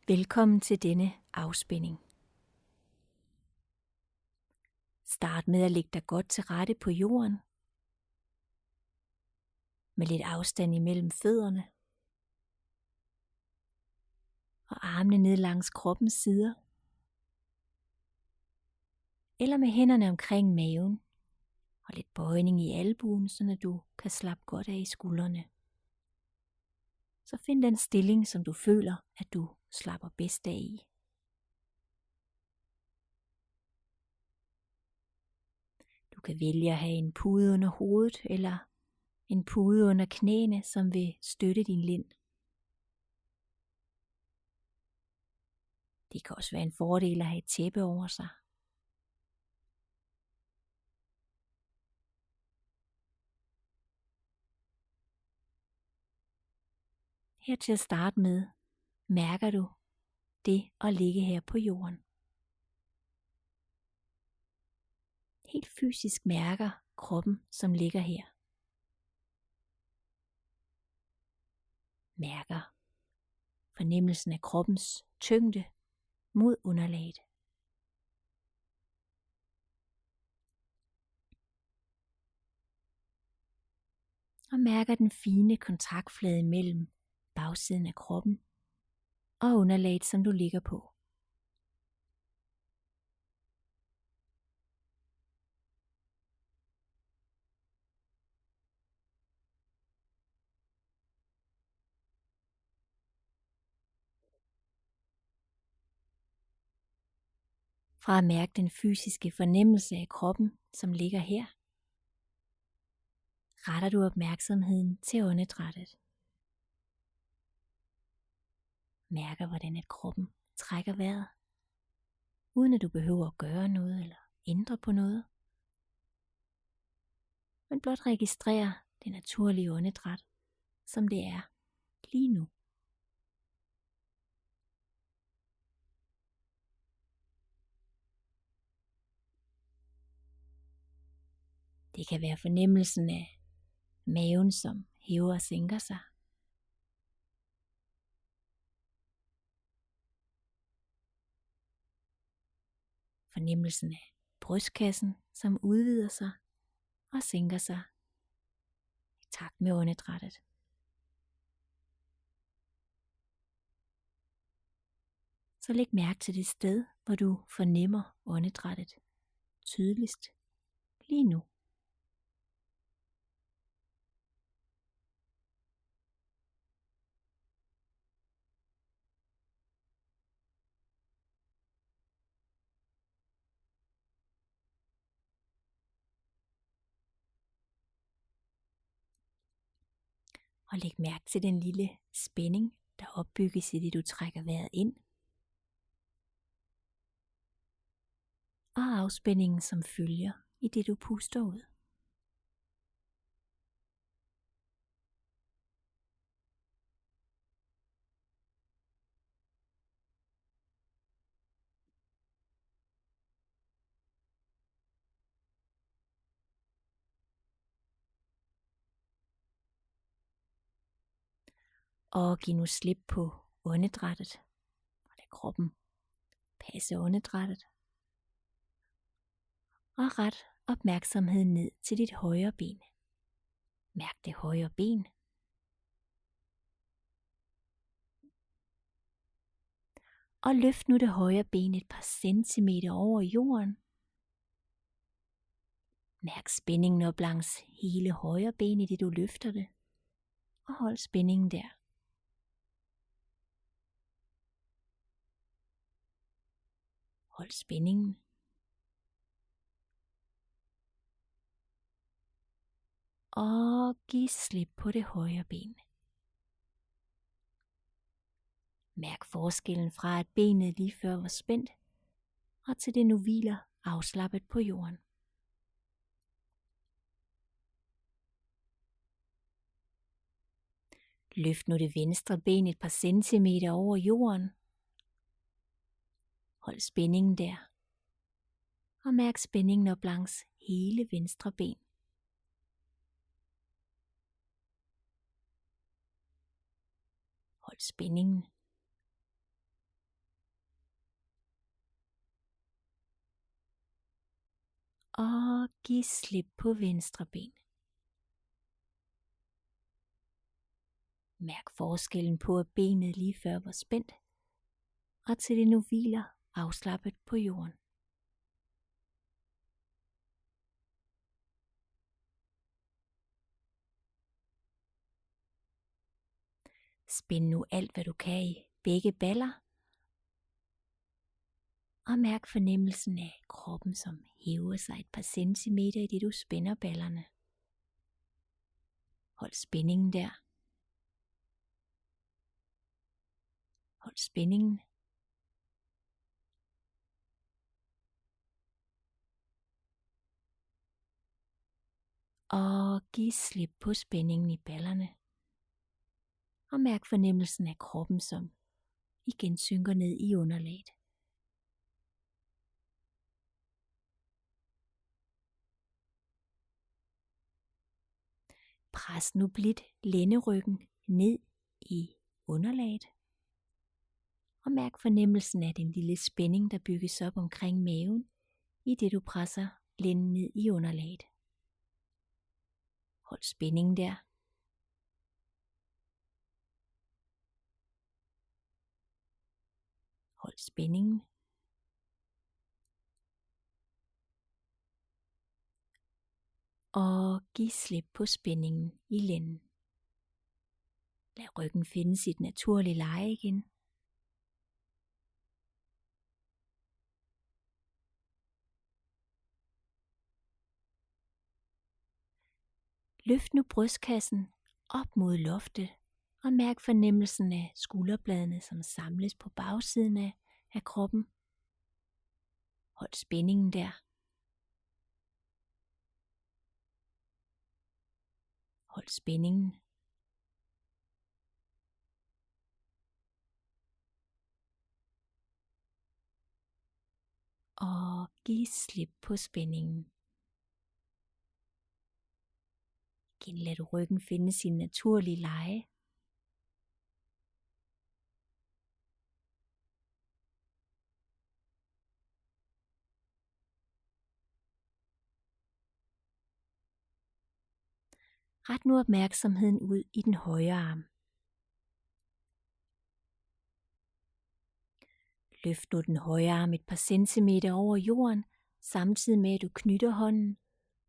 Velkommen til denne afspænding. Start med at lægge dig godt til rette på jorden, med lidt afstand imellem fødderne, og armene ned langs kroppens sider, eller med hænderne omkring maven, og lidt bøjning i albuen, så du kan slappe godt af i skuldrene. Så find den stilling, som du føler, at du slapper bedst af i. Du kan vælge at have en pude under hovedet, eller en pude under knæene, som vil støtte din lænd. Det kan også være en fordel at have et tæppe over sig. Her til at starte med, mærker du det at ligge her på jorden. Helt fysisk mærker kroppen, som ligger her. Mærker fornemmelsen af kroppens tyngde mod underlaget. Og mærker den fine kontaktflade mellem bagsiden af kroppen og underlaget, som du ligger på. Fra at mærke den fysiske fornemmelse af kroppen, som ligger her, retter du opmærksomheden til åndedrættet. Mærker, hvordan at kroppen trækker vejret, uden at du behøver at gøre noget eller ændre på noget. Men blot registrere det naturlige åndedræt, som det er lige nu. Det kan være fornemmelsen af maven, som hæver og sænker sig. Fornemmelsen af brystkassen, som udvider sig og sænker sig i takt med åndedrættet. Så læg mærke til det sted, hvor du fornemmer åndedrættet tydeligst lige nu. Og læg mærke til den lille spænding, der opbygges i det, du trækker vejret ind. Og afspændingen, som følger i det, du puster ud. Og giv nu slip på åndedrættet, og lad kroppen passe åndedrættet. Og ret opmærksomheden ned til dit højre ben. Mærk det højre ben. Og løft nu det højre ben et par centimeter over jorden. Mærk spændingen op langs hele højre ben i det, du løfter det. Og hold spændingen der. Hold spændingen. Og giv slip på det højre ben. Mærk forskellen fra at benet lige før var spændt, og til det nu hviler afslappet på jorden. Løft nu det venstre ben et par centimeter over jorden. Hold spændingen der. Og mærk spændingen op langs hele venstre ben. Hold spændingen. Og giv slip på venstre ben. Mærk forskellen på, at benet lige før var spændt, og til det nu hviler afslappet på jorden. Spænd nu alt, hvad du kan i begge baller, og mærk fornemmelsen af kroppen, som hæver sig et par centimeter i det, du spænder ballerne. Hold spændingen der. Hold spændingen. Og giv slip på spændingen i ballerne. Og mærk fornemmelsen af kroppen, som igen synker ned i underlaget. Pres nu blidt lænderyggen ned i underlaget. Og mærk fornemmelsen af den lille spænding, der bygges op omkring maven, i det du presser lænden ned i underlaget. Hold spændingen der. Hold spændingen. Og giv slip på spændingen i lænden. Lad ryggen finde sit naturlige leje igen. Løft nu brystkassen op mod loftet og mærk fornemmelsen af skulderbladene, som samles på bagsiden af kroppen. Hold spændingen der. Hold spændingen. Og giv slip på spændingen. Igen lad du ryggen finde sin naturlige leje. Ret nu opmærksomheden ud i den højre arm. Løft nu den højre arm et par centimeter over jorden, samtidig med at du knytter hånden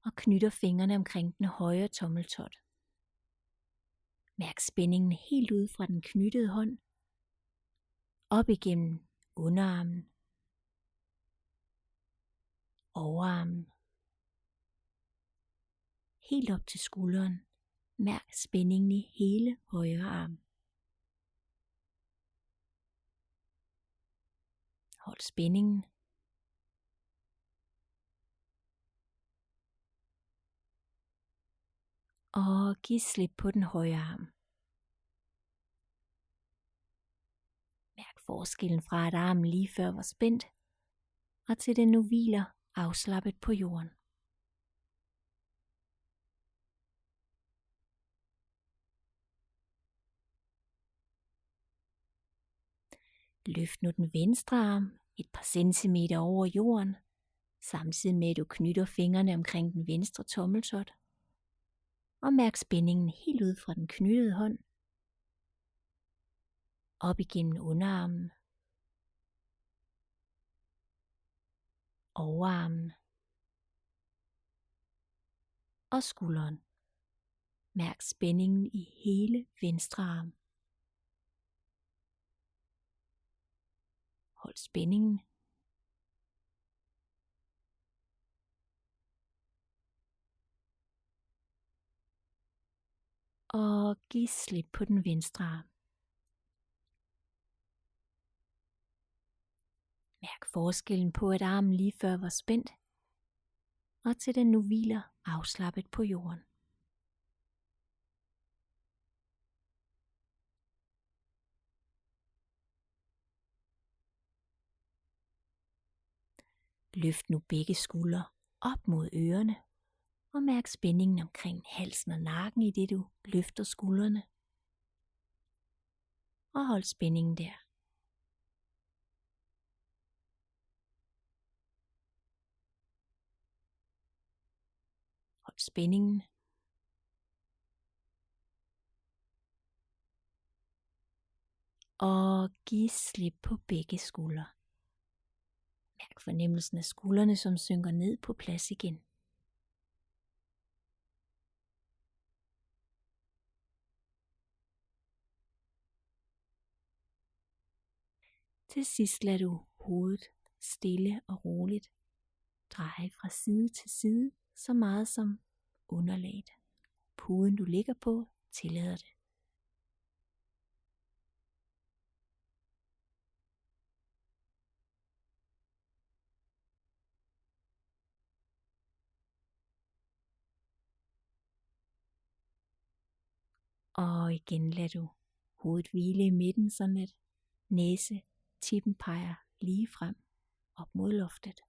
og knytter fingrene omkring den højre tommeltot. Mærk spændingen helt ud fra den knyttede hånd, op igennem underarmen, overarmen, helt op til skulderen. Mærk spændingen i hele højre arm. Hold spændingen. Og giv slip på den højre arm. Mærk forskellen fra, at armen lige før var spændt, og til den nu hviler afslappet på jorden. Løft nu den venstre arm et par centimeter over jorden, samtidig med at du knytter fingrene omkring den venstre tommeltot. Og mærk spændingen helt ud fra den knyttede hånd, op igennem underarmen, overarmen og skulderen. Mærk spændingen i hele venstre arm. Hold spændingen. Og giv slip på den venstre arm. Mærk forskellen på, at armen lige før var spændt, og til den nu hviler afslappet på jorden. Løft nu begge skuldre op mod ørerne, og mærk spændingen omkring halsen og nakken i det du løfter skuldrene. Og hold spændingen der. spændingen. Og giv slip på begge skuldre. Mærk fornemmelsen af skuldrene, som synker ned på plads igen. Til sidst lader du hovedet stille og roligt dreje fra side til side, så meget som underlaget. Puden du ligger på tillader det. Og igen lader du hovedet hvile i midten, sådan at næsetippen peger lige frem op mod loftet.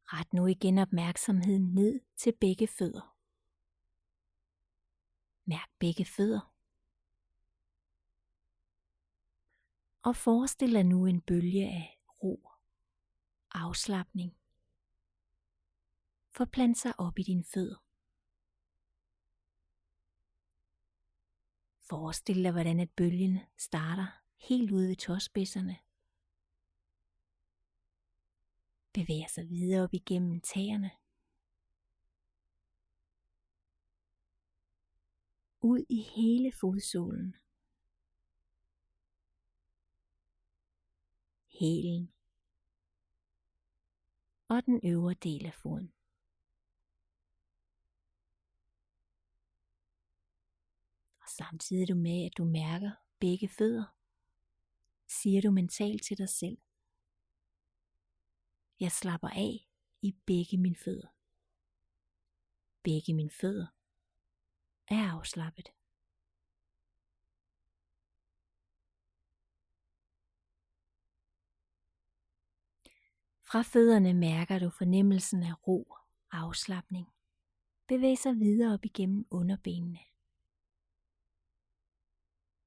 Ret nu igen opmærksomheden ned til begge fødder. Mærk begge fødder. Og forestil dig nu en bølge af ro, afslapning. Forplant sig op i dine fødder. Forestil dig, hvordan at bølgen starter helt ude ved tåspidserne. Bevæger sig videre op igennem tæerne. Ud i hele fodsålen. Hælen. Og den øvre del af foden. Og samtidig med at du mærker begge fødder, siger du mentalt til dig selv: jeg slapper af i begge mine fødder. Begge mine fødder er afslappet. Fra fødderne mærker du fornemmelsen af ro, afslapning. Bevæg sig videre op igennem underbenene.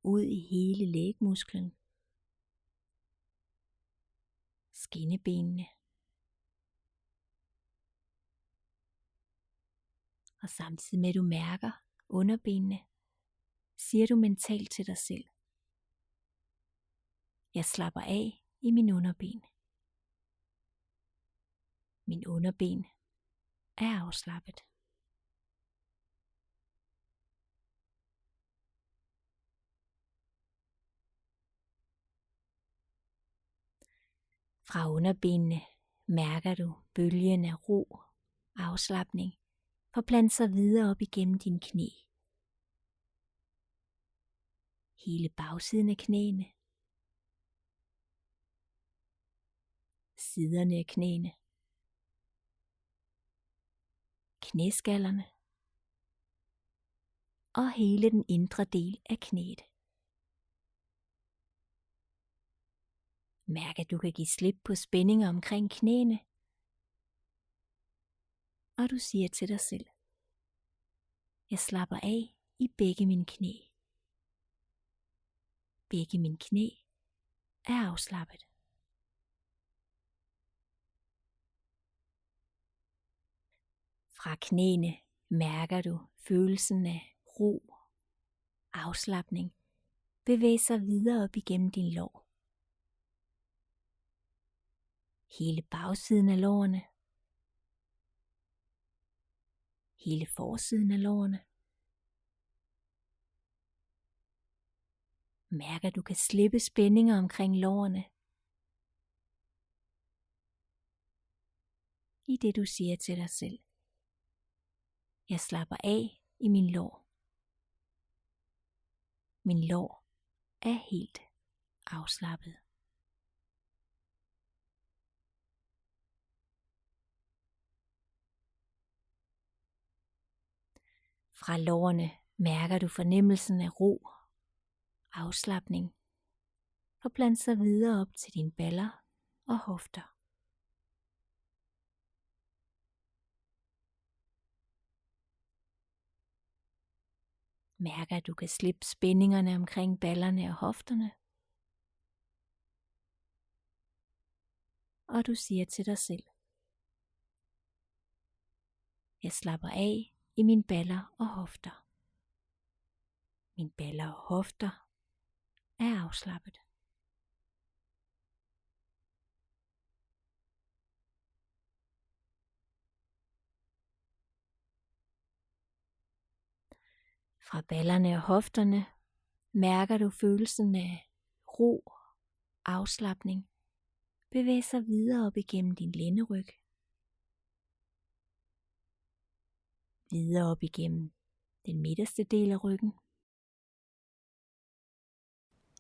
Ud i hele lægmusklen. Skinnebenene. Og samtidig med at du mærker underbenene, siger du mentalt til dig selv: jeg slapper af i mine underben. Min underben er afslappet. Fra underbenene mærker du bølgen af ro, afslapning, forplant sig videre op igennem dine knæ. Hele bagsiden af knæene. Siderne af knæene. Knæskallerne. Og hele den indre del af knæet. Mærk, at du kan give slip på spændinger omkring knæene. Og du siger til dig selv: jeg slapper af i begge mine knæ. Begge mine knæ er afslappet. Fra knæene mærker du følelsen af ro, afslapning. Bevæg sig videre op igennem din lår. Hele bagsiden af lårene. Hele forsiden af lårene. Mærk, at du kan slippe spændinger omkring lårene. I det du siger til dig selv: jeg slapper af i min lår. Min lår er helt afslappet. Fra lårene mærker du fornemmelsen af ro, afslapning. Forplant sig videre op til dine baller og hofter. Mærk, at du kan slippe spændingerne omkring ballerne og hofterne. Og du siger til dig selv: jeg slapper af i mine baller og hofter. Mine baller og hofter er afslappet. Fra ballerne og hofterne mærker du følelsen af ro, afslapning, bevæge sig videre op igennem din lænderyg, videre op igennem den midterste del af ryggen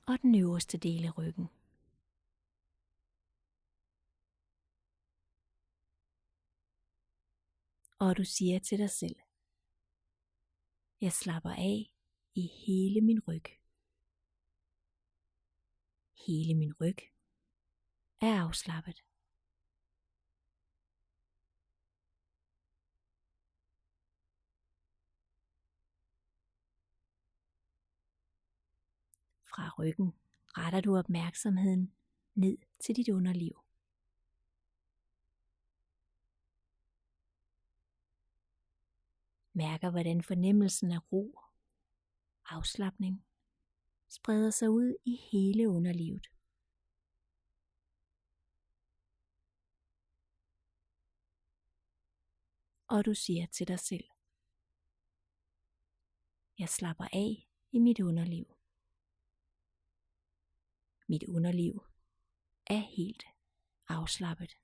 og den øverste del af ryggen. Og du siger til dig selv: jeg slapper af i hele min ryg. Hele min ryg er afslappet. Fra ryggen retter du opmærksomheden ned til dit underliv. Mærker, hvordan fornemmelsen af ro, afslapning, spreder sig ud i hele underlivet. Og du siger til dig selv: jeg slapper af i mit underliv. Mit underliv er helt afslappet.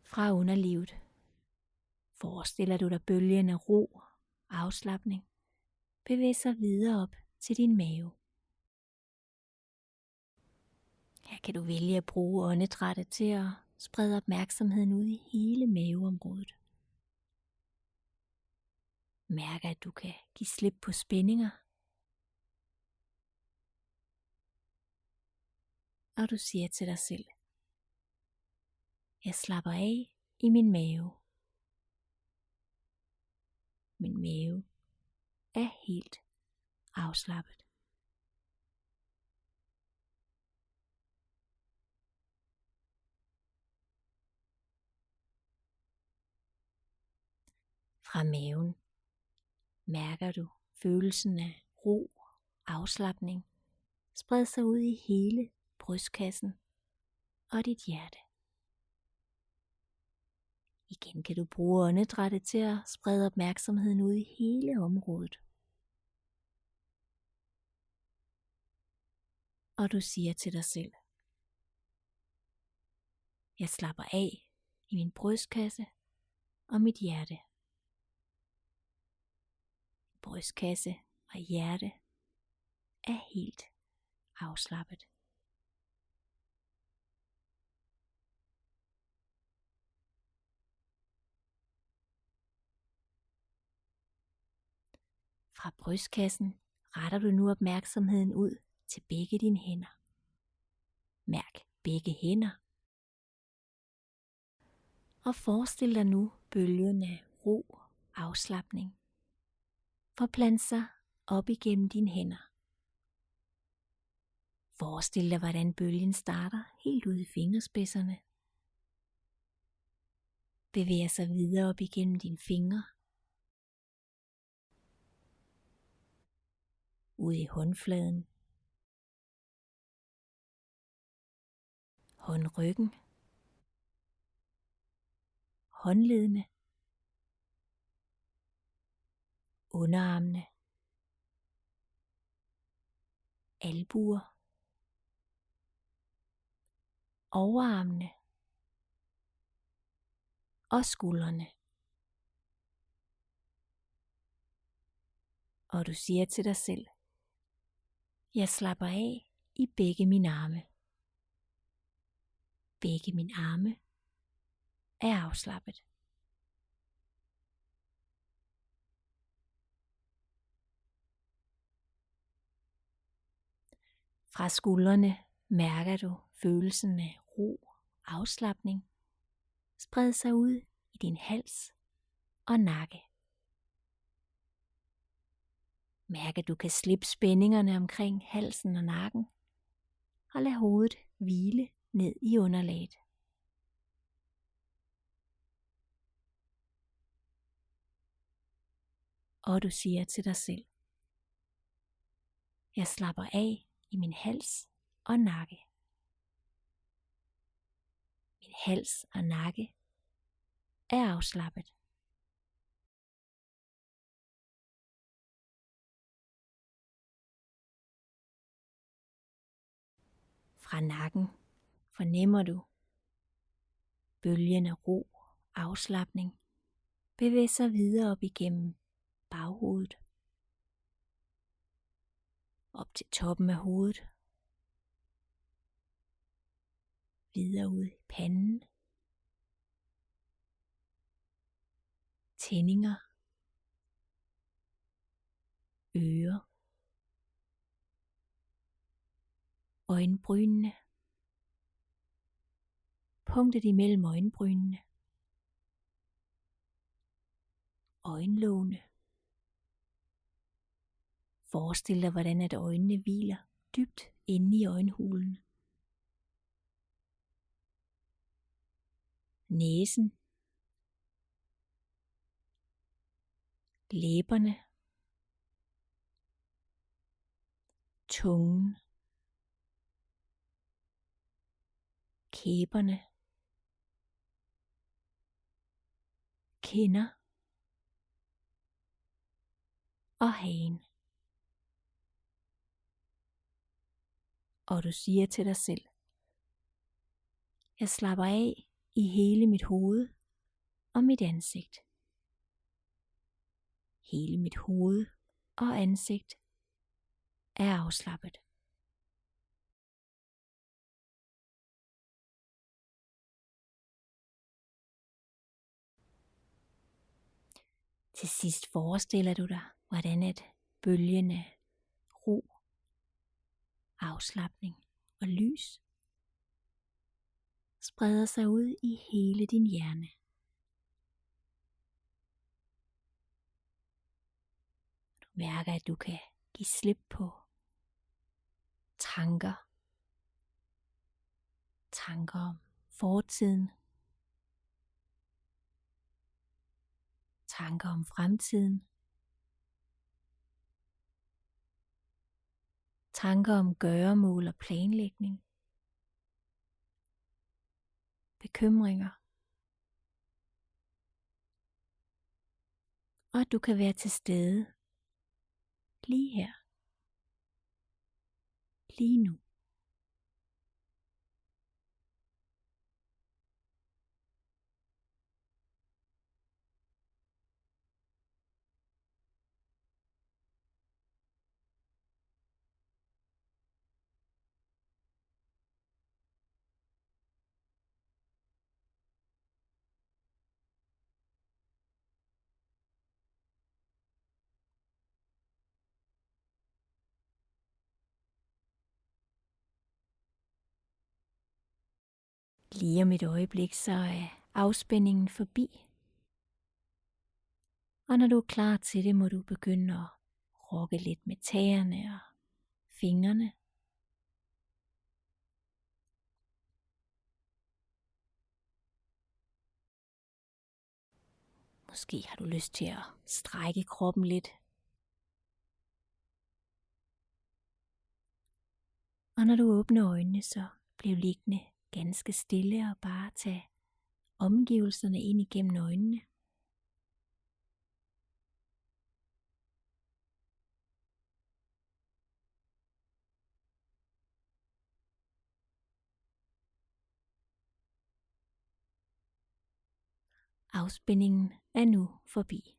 Fra underlivet forestiller du dig bølgen af ro, afslapning, bevæge sig videre op til din mave. Her kan du vælge at bruge åndedrættet til at sprede opmærksomheden ud i hele maveområdet. Mærk, at du kan give slip på spændinger. Og du siger til dig selv: jeg slapper af i min mave. Min mave er helt afslappet. Fra maven mærker du følelsen af ro, afslapning, sprede sig ud i hele brystkassen og dit hjerte. Igen kan du bruge åndedrættet til at sprede opmærksomheden ud i hele området. Og du siger til dig selv: jeg slapper af i min brystkasse og mit hjerte. Brystkasse og hjerte er helt afslappet. Fra brystkassen retter du nu opmærksomheden ud til begge dine hænder. Mærk begge hænder. Og forestil dig nu bølgen af ro, afslapning, forplante sig op igennem dine hænder. Forestil dig, hvordan bølgen starter helt ud i fingerspidserne, bevæger sig videre op igennem dine fingre, ud i håndfladen, håndryggen, håndledene, underarmene, albuer, overarmene og skuldrene. Og du siger til dig selv: jeg slapper af i begge mine arme. Begge mine arme er afslappet. Fra skuldrene mærker du følelsen af ro, afslapning, sprede sig ud i din hals og nakke. Mærk, at du kan slippe spændingerne omkring halsen og nakken, og lad hovedet hvile ned i underlaget. Og du siger til dig selv: jeg slapper af i min hals og nakke. Min hals og nakke er afslappet. Fra nakken fornemmer du bølgen af ro, afslapning, bevæger sig videre op igennem baghovedet, op til toppen af hovedet, videre ud i panden, tændinger, ører, øjenbrynene, punktet imellem øjenbrynene, øjenlågene. Forestil dig, hvordan at øjnene hviler dybt inde i øjenhulen. Næsen, læberne, tungen, kæberne, kinder og hagen. Og du siger til dig selv: jeg slapper af i hele mit hoved og mit ansigt. Hele mit hoved og ansigt er afslappet. Til sidst forestiller du dig, hvordan et bølgen af ro, afslapning og lys spreder sig ud i hele din hjerne. Du mærker, at du kan give slip på tanker om fortiden, tanker om fremtiden, tanker om gøremål og planlægning, bekymringer, og at du kan være til stede lige her, lige nu. Lige om et øjeblik, så er afspændingen forbi. Og når du er klar til det, må du begynde at rokke lidt med tæerne og fingrene. Måske har du lyst til at strække kroppen lidt. Og når du åbner øjnene, så bliv liggende ganske stille og bare tage omgivelserne ind igennem øjnene. Afspændingen er nu forbi.